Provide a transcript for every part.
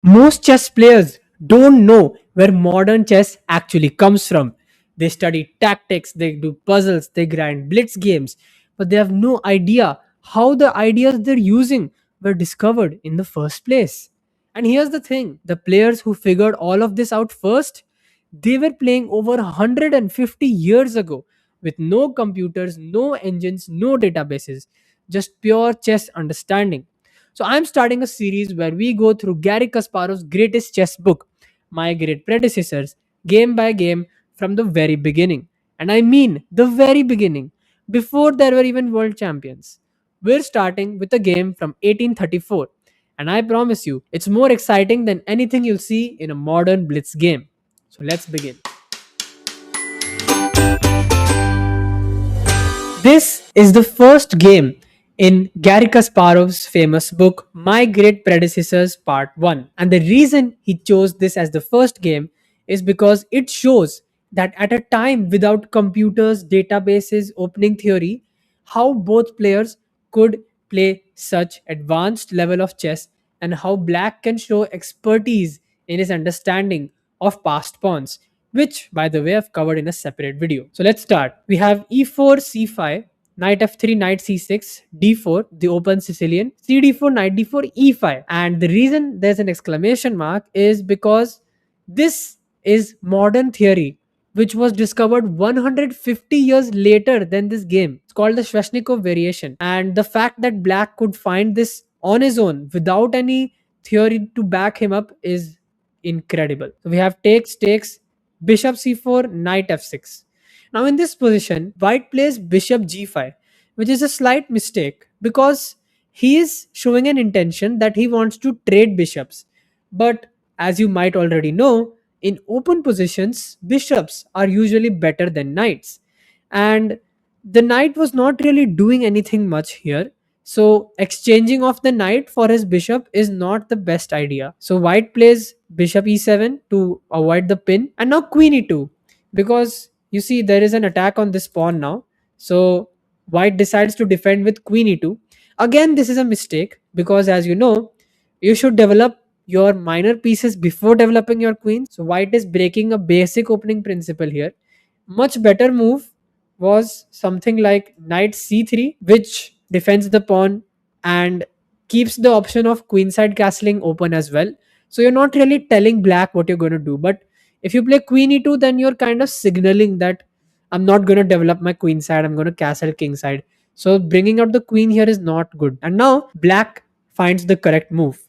Most chess players don't know where modern chess actually comes from. They study tactics, they do puzzles, they grind blitz games, but they have no idea how the ideas they're using were discovered in the first place. And here's the thing, the players who figured all of this out first, they were playing over 150 years ago with no computers, no engines, no databases, just pure chess understanding. So I'm starting a series where we go through Garry Kasparov's greatest chess book, My Great Predecessors, game by game from the very beginning. And I mean the very beginning, before there were even world champions. We're starting with a game from 1834, and I promise you, it's more exciting than anything you'll see in a modern blitz game. So let's begin. This is the first game in Garry Kasparov's famous book, My Great Predecessors Part 1. And the reason he chose this as the first game is because it shows that at a time without computers, databases, opening theory, how both players could play such advanced level of chess and how black can show expertise in his understanding of past pawns, which by the way I've covered in a separate video. So let's start. We have e4, c5, knight f3, knight c6, d4, the open Sicilian, cd4, knight d4, e5. And the reason there's an exclamation mark is because this is modern theory which was discovered 150 years later than this game. It's called the Sveshnikov variation. And the fact that black could find this on his own without any theory to back him up is incredible. So we have takes, bishop c4, knight f6. Now in this position, white plays bishop g5, which is a slight mistake because he is showing an intention that he wants to trade bishops. But as you might already know, in open positions, bishops are usually better than knights. And the knight was not really doing anything much here. So exchanging of the knight for his bishop is not the best idea. So white plays bishop e7 to avoid the pin, and now queen e2, because you see there is an attack on this pawn now. So white decides to defend with queen e2. Again, this is a mistake because as you know, you should develop your minor pieces before developing your queen. So white is breaking a basic opening principle here. Much better move was something like knight c3, which defends the pawn and keeps the option of queenside castling open as well. So you're not really telling black what you're going to do. But if you play queen e2, then you're kind of signaling that I'm not going to develop my queen side, I'm going to castle king side. So bringing out the queen here is not good. And now black finds the correct move,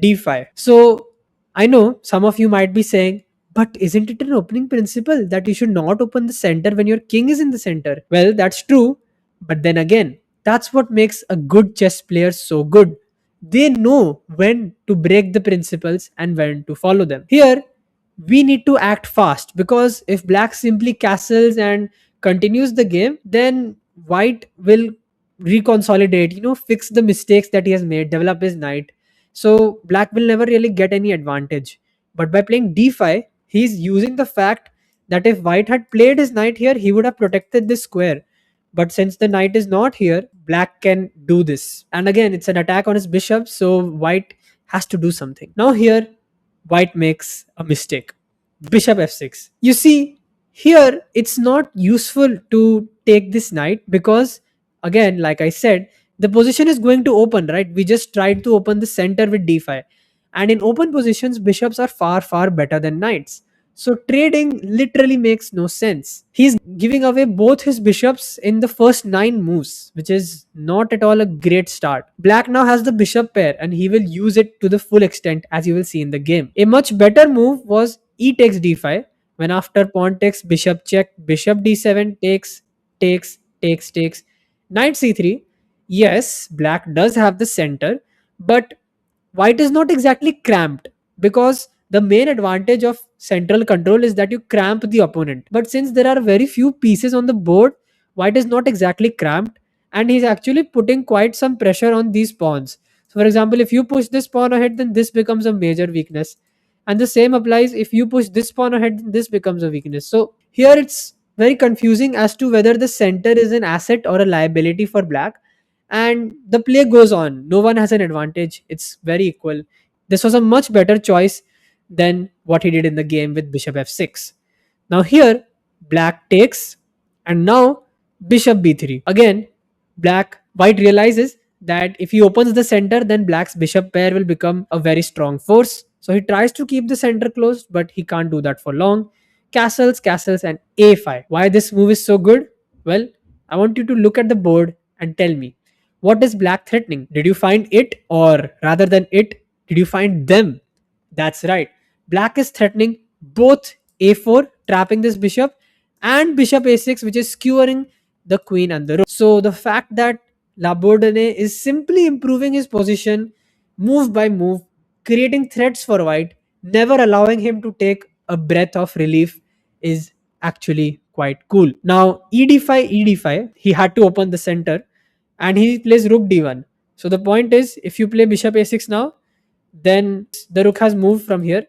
d5. So I know some of you might be saying, but isn't it an opening principle that you should not open the center when your king is in the center? Well, that's true. But then again, that's what makes a good chess player so good. They know when to break the principles and when to follow them. Here, we need to act fast because if black simply castles and continues the game, then white will reconsolidate, fix the mistakes that he has made, develop his knight. So black will never really get any advantage. But by playing d5, he's using the fact that if white had played his knight here, he would have protected this square. But since the knight is not here, black can do this. And again, it's an attack on his bishop, so white has to do something. Now here, white makes a mistake. Bishop f6. You see, here it's not useful to take this knight because, again, like I said, the position is going to open, right? We just tried to open the center with d5. And in open positions, bishops are far, far better than knights. So trading literally makes no sense. He's giving away both his bishops in the first 9 moves, which is not at all a great start. Black now has the bishop pair and he will use it to the full extent as you will see in the game. A much better move was e takes d5, when after pawn takes bishop check, bishop d7 takes, knight c3. Yes, black does have the center, but white is not exactly cramped because the main advantage of central control is that you cramp the opponent. But since there are very few pieces on the board, white is not exactly cramped and he's actually putting quite some pressure on these pawns. So for example, if you push this pawn ahead, then this becomes a major weakness. And the same applies if you push this pawn ahead, then this becomes a weakness. So here it's very confusing as to whether the center is an asset or a liability for black. And the play goes on. No one has an advantage. It's very equal. This was a much better choice than what he did in the game with bishop f6. Now here, black takes, and now bishop b3. Again, white realizes that if he opens the center, then black's bishop pair will become a very strong force. So he tries to keep the center closed, but he can't do that for long. Castles, castles, and a5. Why this move is so good? Well, I want you to look at the board and tell me, what is black threatening? Did you find it, or rather than it, did you find them? That's right. Black is threatening both a4, trapping this bishop, and bishop a6, which is skewering the queen and the rook. So the fact that La Bourdonnais is simply improving his position move by move, creating threats for white, never allowing him to take a breath of relief, is actually quite cool. Now, ed5, ed5, he had to open the center, and he plays rook d1. So the point is, if you play bishop a6 now, then the rook has moved from here,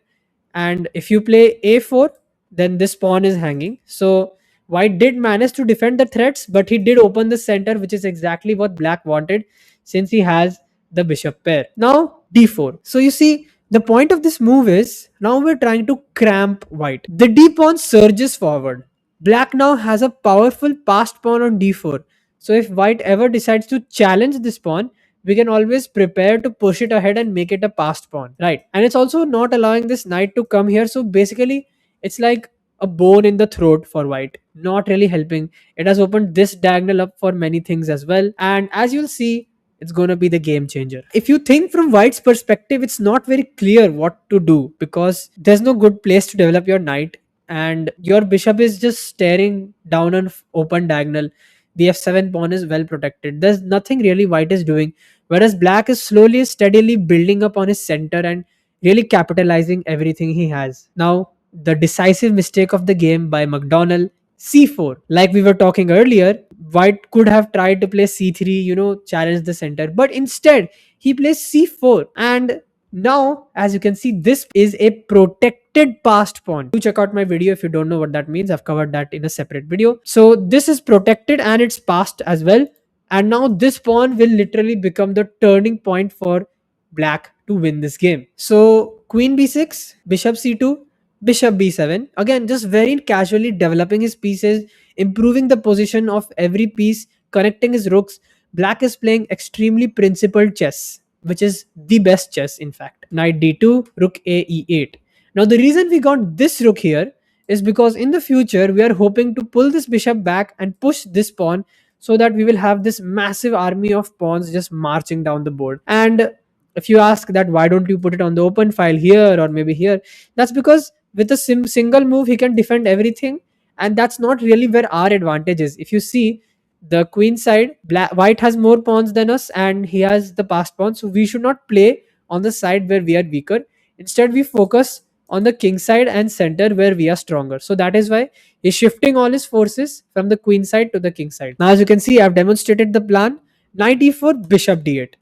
and if you play a4, then this pawn is hanging. So white did manage to defend the threats, but he did open the center, which is exactly what black wanted, since he has the bishop pair. Now d4. So you see, the point of this move is, now we're trying to cramp white. The d pawn surges forward. Black now has a powerful passed pawn on d4. So if white ever decides to challenge this pawn, we can always prepare to push it ahead and make it a passed pawn, right? And it's also not allowing this knight to come here. So basically, it's like a bone in the throat for white, not really helping. It has opened this diagonal up for many things as well. And as you'll see, it's going to be the game changer. If you think from white's perspective, it's not very clear what to do, because there's no good place to develop your knight, and your bishop is just staring down an open diagonal. The f7 pawn is well protected. There's nothing really white is doing, whereas black is slowly steadily building up on his center and really capitalizing everything he has. Now, the decisive mistake of the game by McDonnell, c4. Like we were talking earlier, white could have tried to play c3, challenge the center, but instead he plays c4. And now, as you can see, this is a protected passed pawn. Do check out my video if you don't know what that means. I've covered that in a separate video. So this is protected and it's passed as well. And now this pawn will literally become the turning point for black to win this game. So queen b6, bishop c2, bishop b7. Again, just very casually developing his pieces, improving the position of every piece, connecting his rooks. Black is playing extremely principled chess, which is the best chess in fact. Knight d2, rook a e8. Now the reason we got this rook here is because in the future we are hoping to pull this bishop back and push this pawn, so that we will have this massive army of pawns just marching down the board. And if you ask that why don't you put it on the open file here or maybe here, that's because with a single move he can defend everything, and that's not really where our advantage is. If you see the queen side, white has more pawns than us and he has the passed pawn, so we should not play on the side where we are weaker. Instead we focus on the king side and center where we are stronger. So that is why he's shifting all his forces from the queen side to the king side. Now as you can see, I've demonstrated the plan. Knight e4, bishop d8.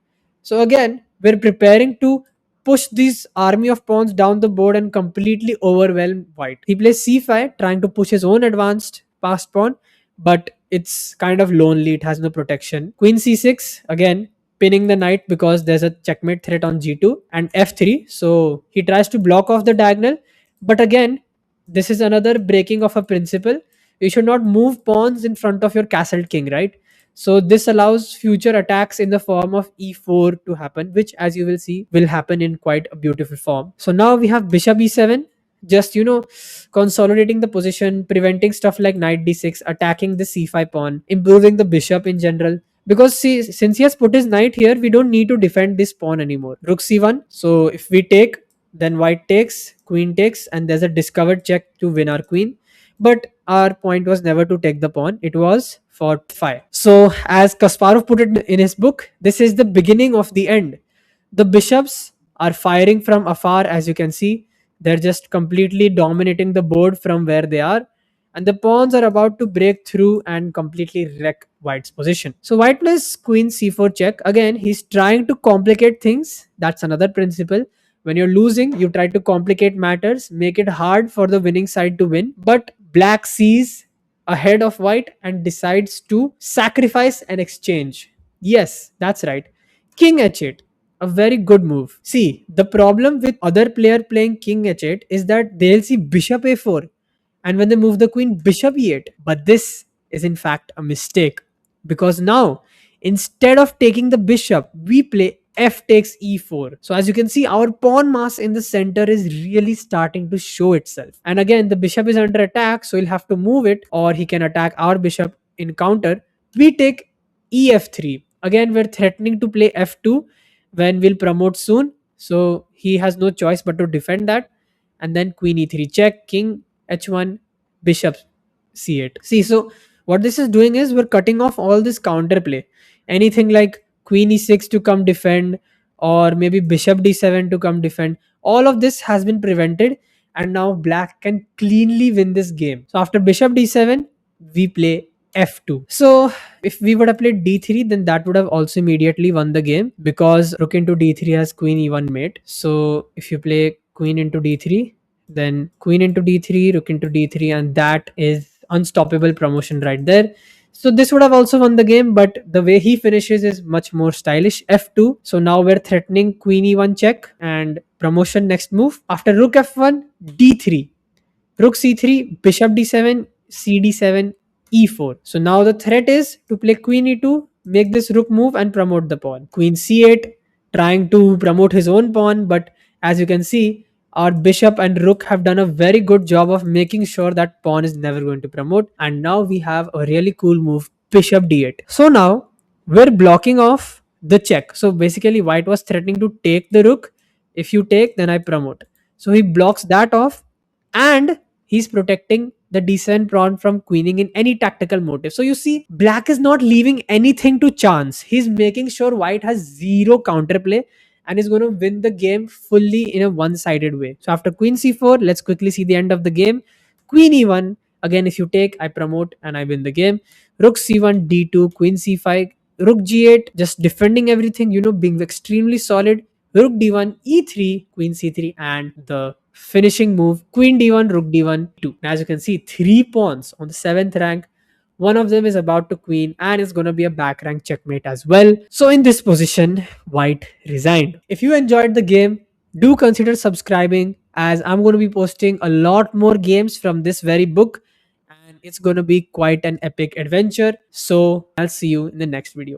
So again, we're preparing to push this army of pawns down the board and completely overwhelm white. He plays c5, trying to push his own advanced passed pawn, but it's kind of lonely. It has no protection. Queen c6, again pinning the knight because there's a checkmate threat on g2, and f3. So he tries to block off the diagonal, but again, this is another breaking of a principle. You should not move pawns in front of your castled king, right? So this allows future attacks in the form of e4 to happen, which as you will see will happen in quite a beautiful form. So now we have bishop e7, just consolidating the position, preventing stuff like knight d6, attacking the c5 pawn, improving the bishop in general. Because see, since he has put his knight here, we don't need to defend this pawn anymore. Rook c1. So if we take, then white takes, queen takes, and there's a discovered check to win our queen. But our point was never to take the pawn, it was for 5. So as Kasparov put it in his book, this is the beginning of the end. The bishops are firing from afar, as you can see. They're just completely dominating the board from where they are. And the pawns are about to break through and completely wreck white's position. So white plays queen c4 check. Again, he's trying to complicate things. That's another principle. When you're losing, you try to complicate matters, make it hard for the winning side to win. But black sees ahead of white and decides to sacrifice an exchange. Yes, that's right. King h8. A very good move. See, the problem with other player playing king h8 is that they'll see bishop a4, and when they move the queen, bishop e8. But this is in fact a mistake, because now instead of taking the bishop, we play f takes e4. So as you can see, our pawn mass in the center is really starting to show itself. And again, the bishop is under attack, so he'll have to move it, or he can attack our bishop in counter. We take ef3. Again, we're threatening to play f2 when we'll promote soon. So he has no choice but to defend that. And then queen e3 check, king h1, bishop c8. See, so what this is doing is we're cutting off all this counterplay. Anything like queen e6 to come defend, or maybe bishop d7 to come defend. All of this has been prevented, and now black can cleanly win this game. So after bishop d7, we play f2. So if we would have played d3, then that would have also immediately won the game, because rook into d3 has queen e1 mate. So if you play queen into d3, then queen into d3, rook into d3, and that is unstoppable promotion right there. So this would have also won the game, but the way he finishes is much more stylish. f2. So now we're threatening queen e1 check and promotion next move. After rook f1, d3, rook c3, bishop d7, cd7, e4. So now the threat is to play queen e2, make this rook move and promote the pawn. Queen c8, trying to promote his own pawn, but as you can see, our bishop and rook have done a very good job of making sure that pawn is never going to promote. And now we have a really cool move, bishop d8. So now we're blocking off the check. So basically white was threatening to take the rook. If you take, then I promote. So he blocks that off, and he's protecting the d7 pawn from queening in any tactical motive. So you see, black is not leaving anything to chance. He's making sure white has zero counterplay and is going to win the game fully in a one-sided way. So after queen c4, let's quickly see the end of the game. Queen e1, again if you take, I promote and I win the game. Rook c1, d2, queen c5, rook g8, just defending everything, being extremely solid. Rook d1, e3, queen c3, and the finishing move, queen d1, rook d1, 2. As you can see, 3 pawns on the 7th rank. One of them is about to queen, and it's going to be a back rank checkmate as well. So in this position, white resigned. If you enjoyed the game, do consider subscribing, as I'm going to be posting a lot more games from this very book, and it's going to be quite an epic adventure. So I'll see you in the next video.